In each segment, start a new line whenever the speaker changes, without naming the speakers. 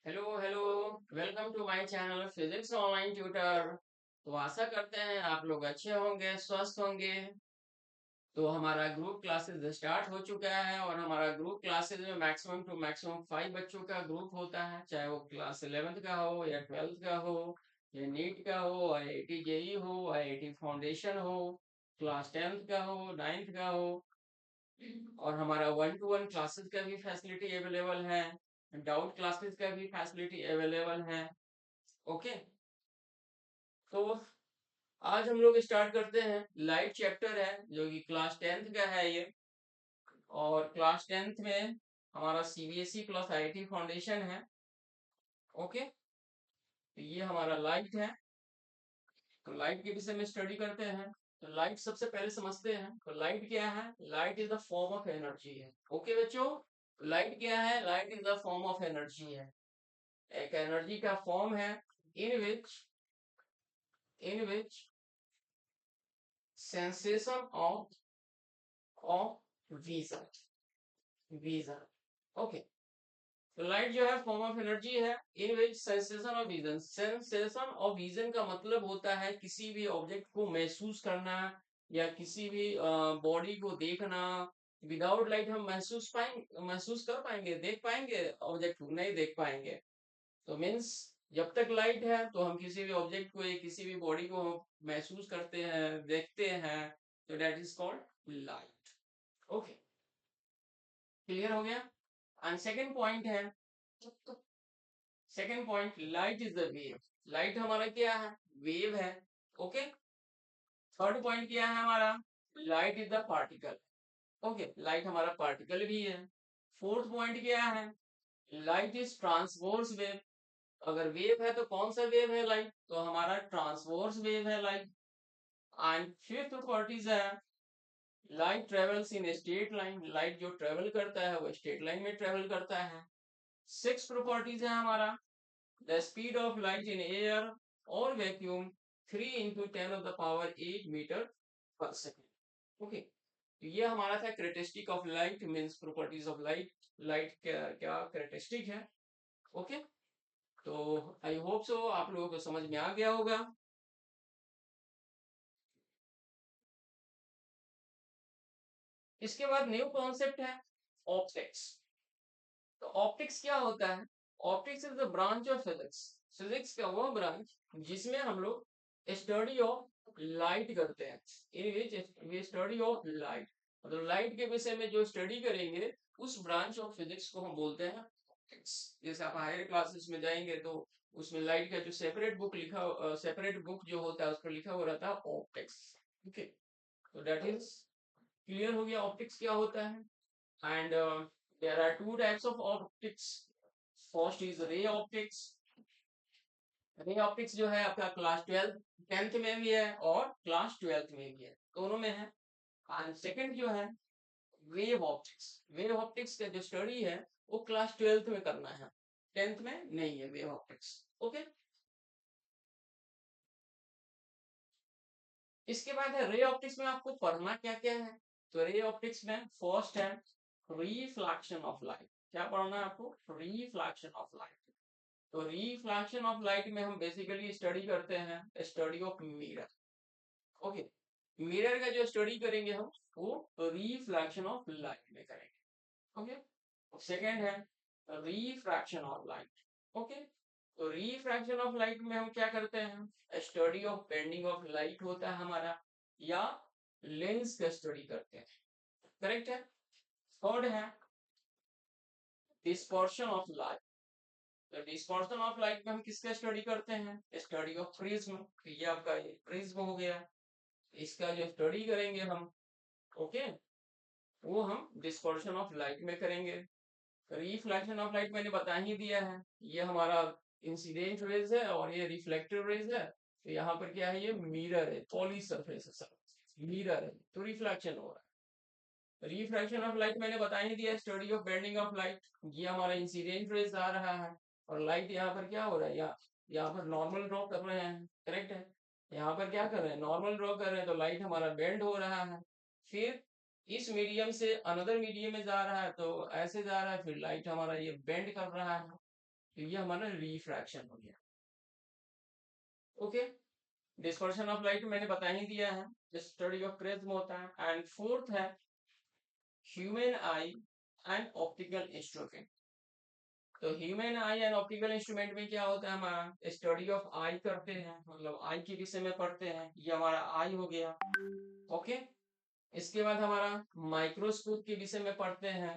Hello hello. Welcome to my channel physics online tutor. तो आशा करते हैं आप लोग अच्छे होंगे, स्वस्थ होंगे। तो हमारा ग्रुप क्लासेस स्टार्ट हो चुका है और हमारा ग्रुप क्लासेस में मैक्सिमम टू मैक्सिमम 5 बच्चों का ग्रुप होता है, चाहे वो क्लास 11th का हो या 12th का हो या नीट का हो, आईआईटी जेई हो, आईआईटी फाउंडेशन हो, क्लास 10th का हो, 9th का हो। और हमारा 1-to-1 क्लासेस का भी फैसिलिटी अवेलेबल है, डाउट क्लासेस का भी फैसिलिटी अवेलेबल है। ओके। तो आज हम लोग स्टार्ट करते हैं। लाइट चैप्टर है जो कि क्लास 10th का है ये। और क्लास 10th में हमारा सीबीएसई प्लस आईआईटी फाउंडेशन है। ओके। तो ये हमारा लाइट है। तो लाइट के विषय में स्टडी करते हैं। तो लाइट सबसे पहले समझते हैं। तो लाइट क्या है? Light is the form of energy है। ओके बच्चों, लाइट क्या है? Light is the form of energy है। एक एनर्जी का फॉर्म है in which sensation of vision. Okay. तो लाइट जो है फॉर्म ऑफ एनर्जी है in which sensation of vision. Sensation of vision का मतलब होता है किसी भी ऑब्जेक्ट को महसूस करना या किसी भी बॉडी को देखना। विदाउट लाइट हम महसूस कर पाएंगे, देख पाएंगे ऑब्जेक्ट को? नहीं देख पाएंगे। तो मीन्स जब तक लाइट है तो हम किसी भी ऑब्जेक्ट को या किसी भी बॉडी को महसूस करते हैं, देखते हैं। तो that is called light. Okay, clear हो गया। एंड सेकेंड पॉइंट है, second point, light is the wave. Light हमारा क्या है? वेव है। ओके। थर्ड पॉइंट क्या है हमारा? Light is the particle. Okay, light हमारा पार्टिकल भी है। फोर्थ पॉइंट क्या है? Light is transverse wave. अगर वेव है तो कौन सा वेव है? लाइट। तो हमारा ट्रांसवर्स वेव है लाइट। एंड फिफ्थ प्रॉपर्टीज है, light travels in straight line. Light जो ट्रेवल करता है वो स्ट्रेट लाइन में ट्रेवल करता है। सिक्स प्रॉपर्टीज है हमारा, the speed of light in air और वैक्यूम 3 × 10⁻⁸ मीटर पर सेकेंड। ओके। तो ये हमारा था characteristic of light, means properties of light. Light क्या क्या करेक्टरिस्टिक है। ओके। तो आई होप सो आप लोगों को समझ में आ गया होगा। इसके बाद न्यू कॉन्सेप्ट है ऑप्टिक्स। तो ऑप्टिक्स क्या होता है? Optics is the branch of physics. Physics का वो ब्रांच जिसमें हम लोग स्टडी ऑफ लाइट करते हैं। In which we study of light. मतलब लाइट के विषय में जो स्टडी करेंगे उस ब्रांच ऑफ फिजिक्स को हम बोलते हैं ऑप्टिक्स। जैसे आप हायर क्लासेस में जाएंगे तो उसमें लाइट का जो सेपरेट बुक जो होता है उस पर लिखा हुआ रहता है ऑप्टिक्स। ओके। तो दैट इज क्लियर हो गया ऑप्टिक्स क्या होता है। And there are two types of optics. First is ray optics. Ray optics जो है आपका क्लास 10th में भी है और क्लास 12th में भी है, दोनों में है। एंड सेकंड जो है वेव ऑप्टिक्स। वेव ऑप्टिक्स का जो स्टडी है वो क्लास 12th में करना है, 10th में नहीं है वेव ऑप्टिक्स। ओके। इसके बाद है रे ऑप्टिक्स में आपको पढ़ना क्या क्या है। तो रे ऑप्टिक्स में फर्स्ट है रिफ्लेक्शन ऑफ लाइट। क्या पढ़ना है आपको? Reflection of light. तो रिफ्लेक्शन ऑफ लाइट में हम बेसिकली स्टडी करते हैं study of mirror. Okay. Mirror का जो स्टडी करेंगे हम वो रिफ्लेक्शन ऑफ लाइट में करेंगे। ओके। सेकेंड है रिफ्रैक्शन ऑफ लाइट। ओके। तो रिफ्रैक्शन ऑफ लाइट में हम क्या करते हैं? Study of bending of light होता है हमारा, या लेंस का स्टडी करते हैं। करेक्ट है। थर्ड है डिस्पर्शन ऑफ लाइट। तो डिस्पर्शन ऑफ लाइट में हम किसका स्टडी करते हैं? Study of prism. ये आपका ये प्रिज्म हो गया, इसका जो स्टडी करेंगे हम, ओके, वो हम डिस्पर्शन ऑफ लाइट में करेंगे। रिफ्लेक्शन ऑफ लाइट मैंने बता ही दिया है, ये हमारा इंसिडेंट रेज है और ये रिफ्लेक्टिव रेज है। तो यहाँ पर क्या है? ये मिरर है, पॉली सरफेस है सर, मिरर है, तो रिफ्लेक्शन हो रहा है। रिफ्रैक्शन ऑफ लाइट मैंने बता ही दिया, study of bending of light. ये हमारा इंसिडेंट रेज आ रहा है और लाइट यहाँ पर क्या हो रहा है? यहाँ पर नॉर्मल ड्रॉ कर रहे हैं। करेक्ट है। यहाँ पर क्या कर रहे हैं? नॉर्मल ड्रॉ कर रहे हैं, तो लाइट हमारा बेंड हो रहा है। फिर इस मीडियम से अनदर मीडियम में जा रहा है, तो ऐसे जा रहा है, फिर लाइट हमारा ये बेंड कर रहा है। तो ये हमारा रिफ्रैक्शन हो गया। ओके, डिस्पर्शन ऑफ लाइट मैंने बता ही दिया है, स्टडी ऑफ प्रिज्म होता है। एंड फोर्थ है human eye and optical instrument. तो human eye and optical instrument में क्या होता है, हमारा स्टडी ऑफ आई करते हैं, मतलब आई के विषय में पढ़ते हैं, ये हमारा आई हो गया। ओके, इसके बाद हमारा माइक्रोस्कोप के विषय में पढ़ते हैं।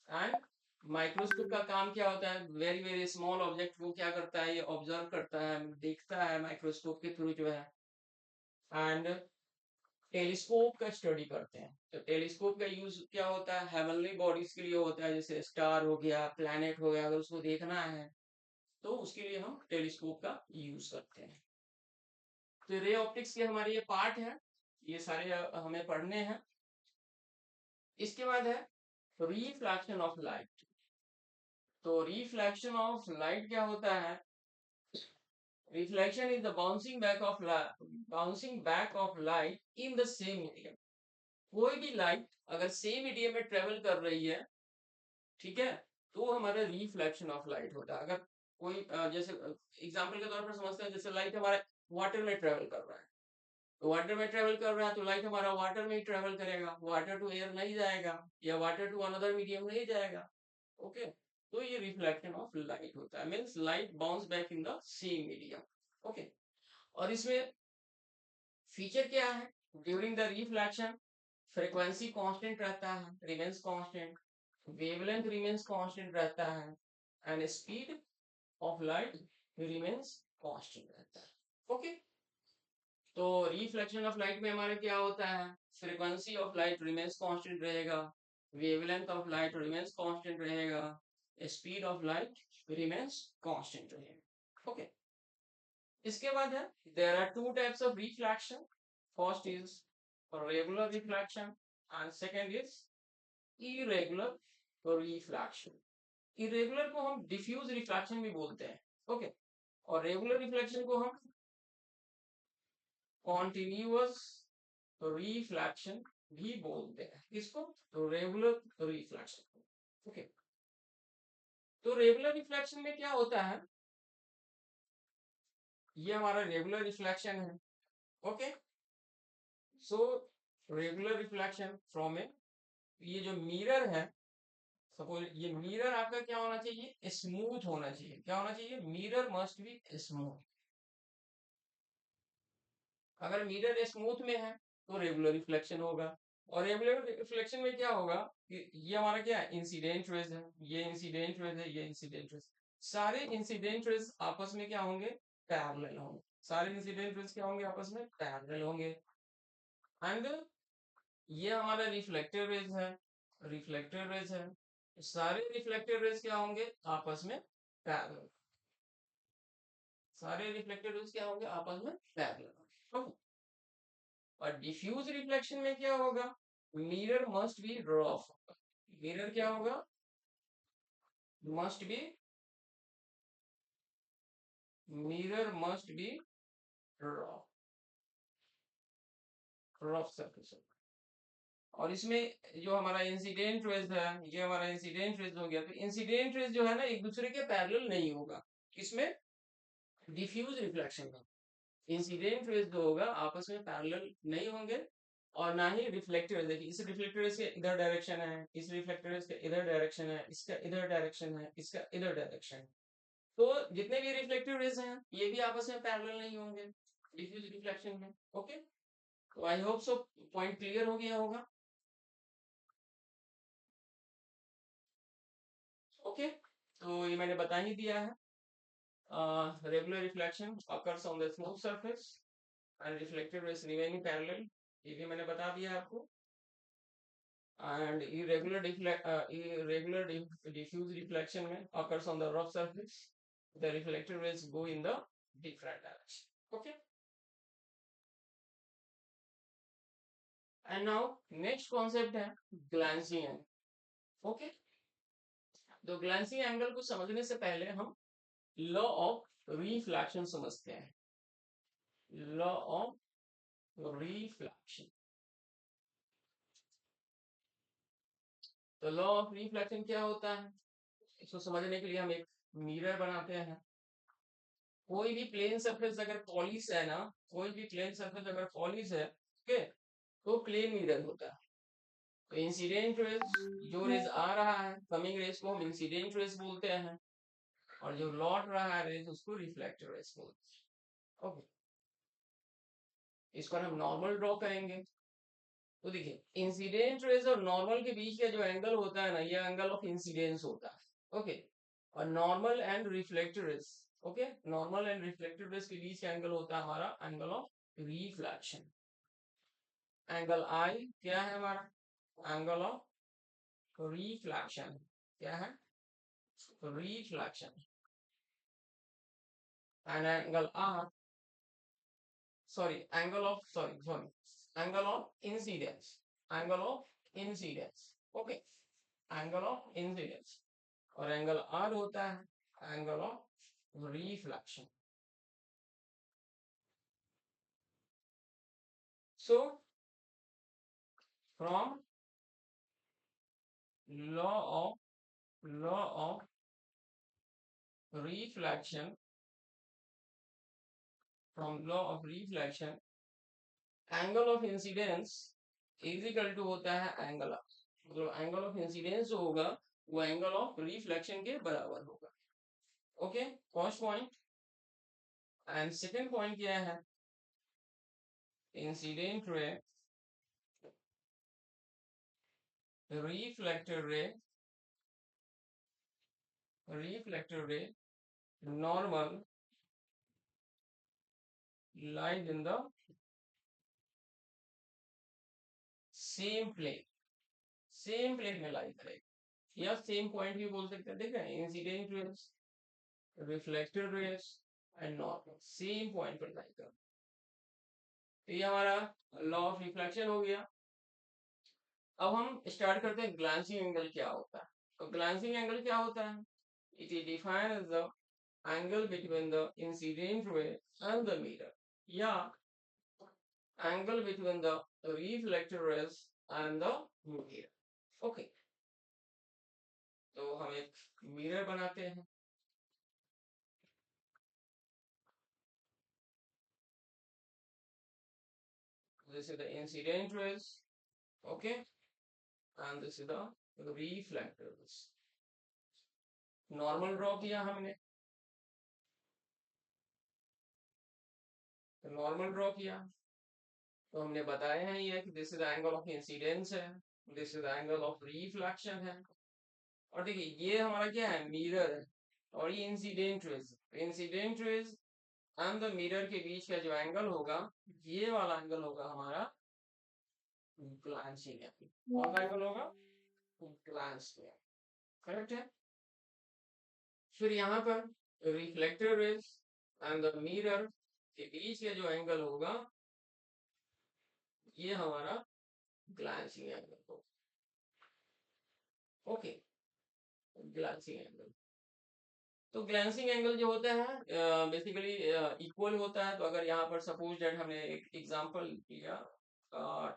एंड माइक्रोस्कोप का काम क्या होता है, वेरी वेरी स्मॉल ऑब्जेक्ट को क्या करता है, ये ऑब्जर्व करता है, देखता है माइक्रोस्कोप के थ्रू जो है। एंड टेलीस्कोप का स्टडी करते हैं। तो टेलीस्कोप का यूज क्या होता है, हेवनली बॉडीज के लिए होता है, जैसे स्टार हो गया, प्लैनेट हो गया, अगर उसको देखना है तो उसके लिए हम टेलीस्कोप का यूज करते हैं। तो रे ऑप्टिक्स के हमारे ये पार्ट है, ये सारे हमें पढ़ने हैं। इसके बाद है रिफ्लेक्शन ऑफ लाइट। तो रिफ्लेक्शन ऑफ लाइट क्या होता है, reflection is the bouncing back of light in the same medium. कोई भी लाइट अगर सेम मीडियम में ट्रेवल कर रही है, ठीक है, तो हमारा रिफ्लेक्शन ऑफ लाइट होता है। अगर कोई जैसे एग्जांपल के तौर पर समझते हैं, जैसे लाइट हमारे वाटर में ट्रेवल कर रहा है, तो वाटर में ट्रेवल कर रहा है तो लाइट हमारा वाटर में ही ट्रेवल करेगा, वाटर टू एयर नहीं जाएगा, या वाटर टू अनदर मीडियम नहीं जाएगा। ओके, तो ये रिफ्लेक्शन ऑफ लाइट होता है, means light bounce back in the same medium. Okay, और इसमें फीचर क्या है, during the reflection frequency constant रहता है, remains constant, wavelength remains constant रहता है, and speed of light remains constant रहता है। ओके, तो रिफ्लेक्शन ऑफ लाइट में हमारे क्या होता है, frequency of light remains constant रहेगा, wavelength of light remains constant रहेगा, speed of light remains constant रहेगा। ओके, इसके बाद है there are two types of reflection, first is regular reflection and second is irregular reflection. Irregular को हम diffuse reflection भी बोलते हैं। ओके, और रेगुलर रिफ्लेक्शन को हम कॉन्टिन्यूअस रिफ्लेक्शन भी बोलते हैं। किसको, तो रेगुलर रिफ्लेक्शन। ओके, तो रेगुलर रिफ्लेक्शन में क्या होता है, ये हमारा रेगुलर रिफ्लेक्शन है। Okay, so regular reflection from a, ये जो मिरर है, सपोज ये मिरर आपका क्या होना चाहिए, स्मूथ होना चाहिए। क्या होना चाहिए, मिरर मस्ट बी स्मूथ। अगर मिरर स्मूथ में है तो रेगुलर रिफ्लेक्शन होगा। और रेगुलर रिफ्लेक्शन में क्या होगा कि ये हमारा क्या है, इंसिडेंट रेज है, ये इंसिडेंट रेज है, ये इंसिडेंट रेज, सारे इंसिडेंट रेज आपस में क्या होंगे, पैरेलल होंगे। सारे इंसिडेंट रेज क्या होंगे, आपस में पैरेलल होंगे। एंड ये हमारा रिफ्लेक्टेड रेज है, रिफ्लेक्टेड रेज है, सारे रिफ्लेक्टेड रेज क्या होंगे, आपस में पैरेलल। सारे रिफ्लेक्टेड रेज क्या होंगे, आपस में पैरेलल। और डिफ्यूज रिफ्लेक्शन में क्या होगा, mirror must be rough. Mirror क्या होगा, must be, mirror must be rough, rough surface. और इसमें जो हमारा इंसिडेंट रेज है, ये हमारा इंसिडेंट रेज हो गया, तो इंसिडेंट रेज जो है ना एक दूसरे के पैरेलल नहीं होगा। किसमें, डिफ्यूज रिफ्लेक्शन में इंसिडेंट रेज जो होगा आपस में पैरेलल नहीं होंगे, और ना ही रिफ्लेक्टेड रेज। देखिए इस रिफ्लेक्टेड रेज के इधर डायरेक्शन है, इस रिफ्लेक्टेड रेज का इधर डायरेक्शन है, इसका इधर डायरेक्शन है, इसका इधर डायरेक्शन है। तो जितने भी रिफ्लेक्टिव रेज हैं ये भी आपस में पैरेलल नहीं होंगे डिफ्यूज रिफ्लेक्शन में। ओके, तो I hope so point clear हो गया होगा। ओके, तो ये मैंने बता ही दिया है, regular reflection occurs on the smooth surface and reflected rays remaining parallel, ये भी मैंने बता दिया आपको। and irregular diffuse reflection में occurs on the rough surface, the reflected rays go in the different direction. Okay, and now next concept है glancing angle. Okay, तो glancing angle को समझने से पहले हम लॉ ऑफ रिफ्लेक्शन समझते हैं। लॉ ऑफ रिफ्लेक्शन, तो लॉ ऑफ रिफ्लेक्शन क्या होता है, इसको समझने के लिए हम एक मिरर बनाते हैं। कोई भी प्लेन सरफेस अगर पॉलिश है ना, कोई भी प्लेन सरफेस अगर पॉलिश है, ओके, तो प्लेन मिरर होता है। तो इंसिडेंट रेज, जो रेज आ रहा है कमिंग रेज को हम इंसिडेंट रेज बोलते हैं, और जो लौट रहा है रेज उसको रिफ्लेक्टेड रेज बोलते हैं। ओके, इस पर हम नॉर्मल ड्रॉ करेंगे। तो देखिए इंसिडेंट रेज और नॉर्मल के बीच का जो एंगल होता है ना, ये एंगल ऑफ इंसिडेंस होता है। ओके, और normal and reflected rays, okay, normal and reflected rays के बीच का एंगल होता है हमारा angle of reflection. Angle I क्या है हमारा? Angle of reflection. क्या है? Reflection. And angle R, sorry angle of, sorry angle of incidence, angle of incidence. Okay, angle of incidence. और एंगल आर होता है angle of reflection. So from law of reflection, from law of reflection, angle of incidence is equal to होता है angle of, मतलब angle of incidence जो होगा वो angle of reflection के बराबर होगा। Okay, first point. And second point क्या है? Incident ray, reflected ray, reflected ray normal lies in the same plane, same plane में लाई करेगा, या सेम पॉइंट भी बोल सकते हैं। देख रहे हैं, incident rays, reflected rays and normal same point पर लाई कर। तो ये हमारा लॉ ऑफ रिफ्लेक्शन हो गया। अब हम स्टार्ट करते हैं ग्लांसिंग एंगल क्या होता है। तो ग्लांसिंग एंगल क्या होता है? It is defined as the angle between the incident ray and the mirror, या angle between the reflected rays and the mirror. Okay, तो हम एक मिरर बनाते हैं। This is the incident rays, okay, and this is the reflected rays. Normal draw किया हमने, normal draw किया, तो हमने बताया है ये कि this is angle of incidence है, this is angle of reflection है। और देखिए ये हमारा क्या है? मिरर है, और ये incident raise, incident raise and the mirror के बीच का जो एंगल होगा, ये वाला एंगल होगा हमारा ग्लांसिंग एंगल। कौन सा एंगल होगा? ग्लांसिंग, करेक्ट है। फिर यहाँ पर reflected raise and the mirror के बीच का जो एंगल होगा, ये हमारा ग्लांसिंग एंगल होगा। ओके, ग्लांसिंग एंगल, तो ग्लांसिंग एंगल जो होता है बेसिकली इक्वल होता है। तो अगर यहाँ पर सपोज दैट हमने एक एग्जांपल लिया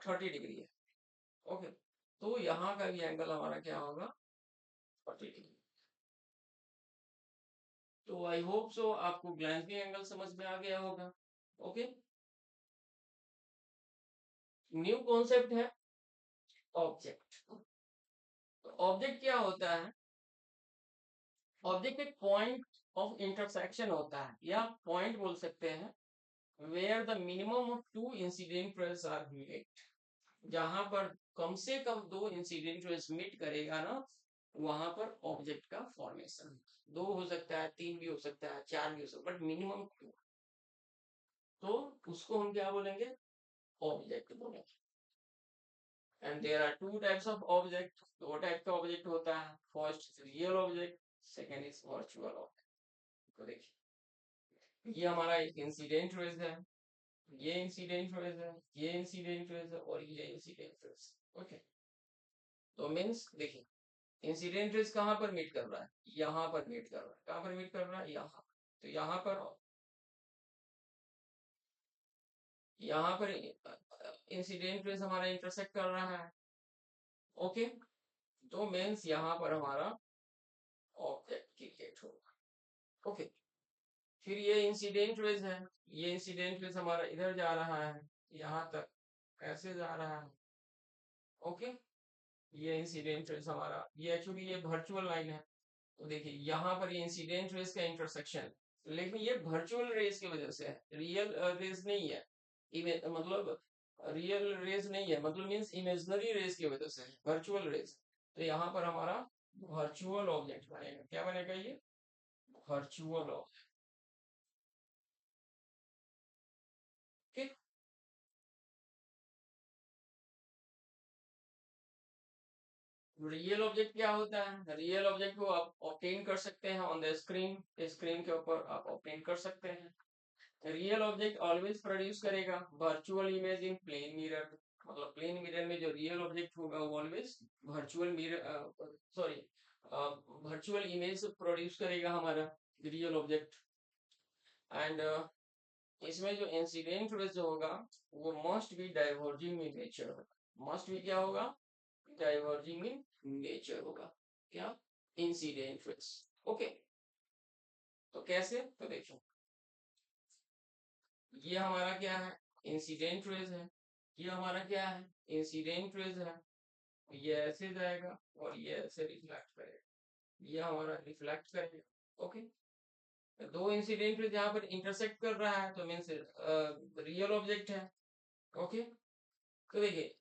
30 डिग्री है, ओके, तो यहाँ का भी एंगल हमारा क्या होगा? 40 डिग्री। तो आई होप सो आपको ग्लांसिंग एंगल समझ में आ गया होगा। ओके, न्यू कॉन्सेप्ट है ऑब्जेक्ट। ऑब्जेक्ट क्या होता है? ऑब्जेक्ट एक पॉइंट ऑफ इंटरसेक्शन होता है, या पॉइंट बोल सकते हैं, where the minimum of two incident rays are meet, जहां पर कम से कम दो इंसिडेंट रेज मीट करेगा ना, वहां पर ऑब्जेक्ट का फॉर्मेशन। दो हो सकता है, तीन भी हो सकता है, चार भी हो सकता है, बट मिनिमम टू, तो उसको हम क्या बोलेंगे? ऑब्जेक्ट बोलेंगे। And there are two types of object. दो टाइप का ऑब्जेक्ट होता है, first real object, second is virtual object. तो देखिए ये हमारा एक इंसिडेंट रेज है, ये इंसिडेंट रेज है, ये इंसिडेंट रेज है, और ये इंसिडेंट रेज। ओके, तो मीन्स देखिए इंसिडेंट रेज कहाँ पर मीट कर रहा है? यहाँ पर मीट कर रहा है। कहाँ पर मीट कर रहा है? यहाँ। तो यहाँ पर इंसिडेंट रेज हमारा इंटरसेक्ट कर रहा है। ओके, तो मीन्स यहाँ पर हमारा ऑब्जेक्ट क्रिएट होगा। ओके, फिर ये इंसिडेंट रेज है, ये इंसिडेंट रेज हमारा इधर जा रहा है, यहाँ तक ऐसे जा रहा है। ओके, ये इंसिडेंट रेज हमारा, ये एक्चुअली ये वर्चुअल लाइन है। तो देखिए यहाँ पर ये इंसिडेंट रेज का इंटरसेक्शन, लेकिन ये वर्चुअल रेज की वजह से है, रियल रेज नहीं है। मतलब रियल रेज नहीं है, मतलब मीन्स इमेजिनरी रेज की वजह से है, वर्चुअल रेज। तो यहाँ पर हमारा वर्चुअल ऑब्जेक्ट बनेगा, क्या बनेगा ये, वर्चुअल ऑब्जेक्ट। ठीक, रियल ऑब्जेक्ट क्या होता है, रियल ऑब्जेक्ट को आप ऑब्टेन कर सकते हैं ऑन द स्क्रीन, स्क्रीन के ऊपर आप ऑब्टेन कर सकते हैं। रियल ऑब्जेक्ट ऑलवेज प्रोड्यूस करेगा virtual image in plane mirror, मतलब प्लेन मिरर में जो रियल ऑब्जेक्ट होगा वो always virtual mirror, sorry, virtual image produce करेगा हमारा रियल ऑब्जेक्ट। एंड इसमें जो इंसिडेंट रेज होगा वो must be diverging in nature, must be क्या होगा, डाइवर्जिंग इन नेचर होगा, क्या, इंसिडेंट रेज। ओके, तो कैसे, तो देखो ये हमारा क्या है, इंसिडेंट रेज है, ये हमारा क्या है, इंसिडेंट रेज है। ये ऐसे जाएगा और ये ऐसे रिफ्लेक्ट करेगा, ये हमारा रिफ्लेक्ट करेगा। ओके, दो इंसिडेंट रेज यहाँ पर इंटरसेक्ट कर रहा है तो मीन्स रियल ऑब्जेक्ट है। ओके, तो देखिए,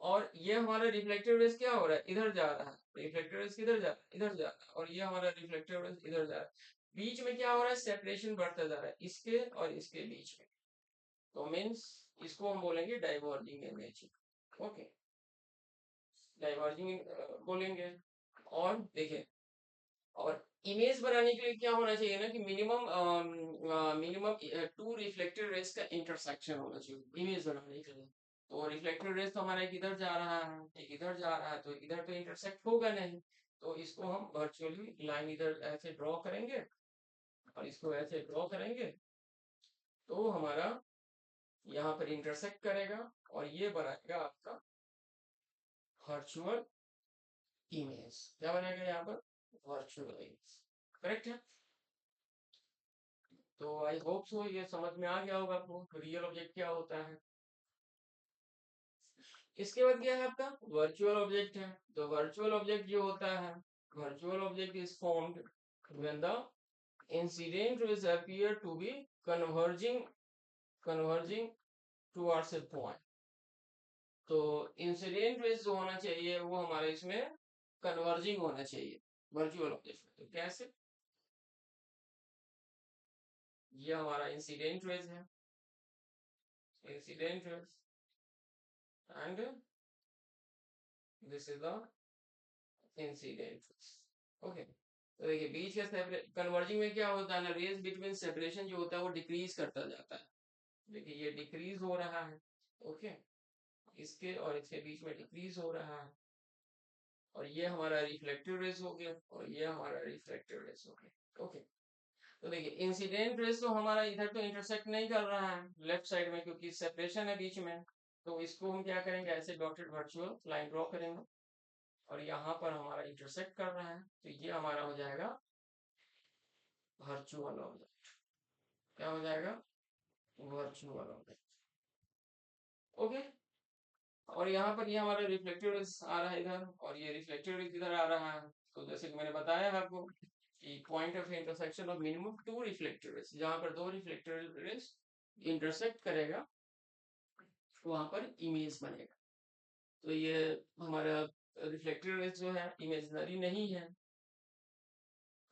और ये हमारा रिफ्लेक्टेड रेज क्या हो रहा है, इधर जा रहा है, रिफ्लेक्टेड रेज किधर जा रहा है, इधर जा रहा है, और ये हमारा रिफ्लेक्टेड रेज इधर जा रहा है। बीच में क्या हो रहा है, सेपरेशन बढ़ता जा रहा है इसके और इसके बीच में। तो मीन्स इसको हम बोलेंगे डाइवर्जिंग इमेजिंग। ओके, डाइवर्जिंग बोलेंगे। और देखिए, और इमेज बनाने के लिए क्या होना चाहिए ना कि मिनिमम टू रिफ्लेक्टेड रेज का इंटरसेक्शन होना चाहिए इमेज बनाने के लिए। तो रिफ्लेक्टेड रेज तो हमारा एक इधर जा रहा है, एक इधर जा रहा है, तो इधर तो इंटरसेक्ट होगा नहीं। तो इसको हम वर्चुअली लाइन इधर ऐसे ड्रॉ करेंगे और इसको ऐसे ड्रॉ करेंगे, तो हमारा यहाँ पर इंटरसेक्ट करेगा और ये बनाएगा आपका वर्चुअल इमेज। क्या बनेगा यहाँ पर, वर्चुअल इमेज। करेक्ट है। तो आई होप सो ये समझ में आ गया होगा आपको रियल ऑब्जेक्ट क्या होता है। इसके बाद क्या है आपका वर्चुअल ऑब्जेक्ट है। तो वर्चुअल ऑब्जेक्ट जो होता है, virtual object is formed when the incident rays appear to be converging converging towards a point. तो इंसिडेंट रेज जो होना चाहिए वो हमारे इसमें कन्वर्जिंग होना चाहिए वर्चुअल ऑब्जेक्ट में। तो कैसे, ये हमारा इंसिडेंट रेज है, incident raise, and this is the incident raise. Okay, तो देखिए बीच का सेपरेट कन्वर्जिंग में क्या होता है ना, रेज बिटवीन सेपरेशन जो होता है वो डिक्रीज करता जाता है। देखिए ये डिक्रीज हो रहा है। ओके, इसके और इसके बीच में डिक्रीज हो रहा है, और ये हमारा रिफ्लेक्टिव रेज हो गया और ये हमारा रिफ्लेक्टिव रेज हो गया। ओके, तो देखिए इंसिडेंट रेज तो हमारा इधर तो इंटरसेक्ट नहीं कर रहा है लेफ्ट साइड में, क्योंकि सेपरेशन है बीच में। तो इसको हम क्या करेंगे, ऐसे डॉटेड वर्चुअल लाइन ड्रॉ करेंगे और यहाँ पर हमारा इंटरसेक्ट कर रहा है, तो ये हमारा हो जाएगा वर्चुअल ऑब्जेक्ट। क्या हो जाएगा, वर्चुअल ऑब्जेक्ट। ओके, और यहाँ पर ये हमारा रिफ्लेक्टेड आ रहा है इधर, और ये रिफ्लेक्टेड इधर आ रहा है। तो जैसे कि मैंने बताया आपको कि point of intersection of minimum two reflected rays, जहां पर दो रिफ्लेक्टेड रेज इंटरसेक्ट करेगा वहां पर इमेज बनेगा। तो ये हमारा रिफ्लेक्टेड रेज जो है इमेजिनरी नहीं है,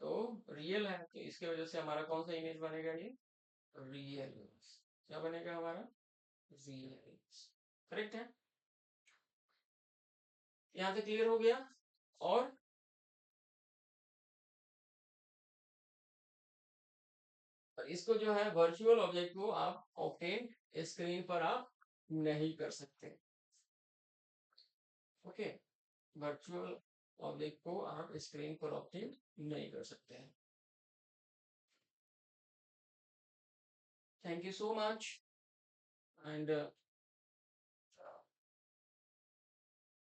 तो रियल है। तो इसके वजह से हमारा कौन सा इमेज बनेगा, ये रियल इमेज। क्या बनेगा हमारा, रियल इमेज। करेक्ट है, यहाँ तक क्लियर हो गया। और इसको जो है वर्चुअल ऑब्जेक्ट को आप ऑब्टेन स्क्रीन पर आप नहीं कर सकते। ओके, वर्चुअल ऑब्जेक्ट को आप स्क्रीन पर ऑब्टेन नहीं कर सकते हैं। Thank you so much, and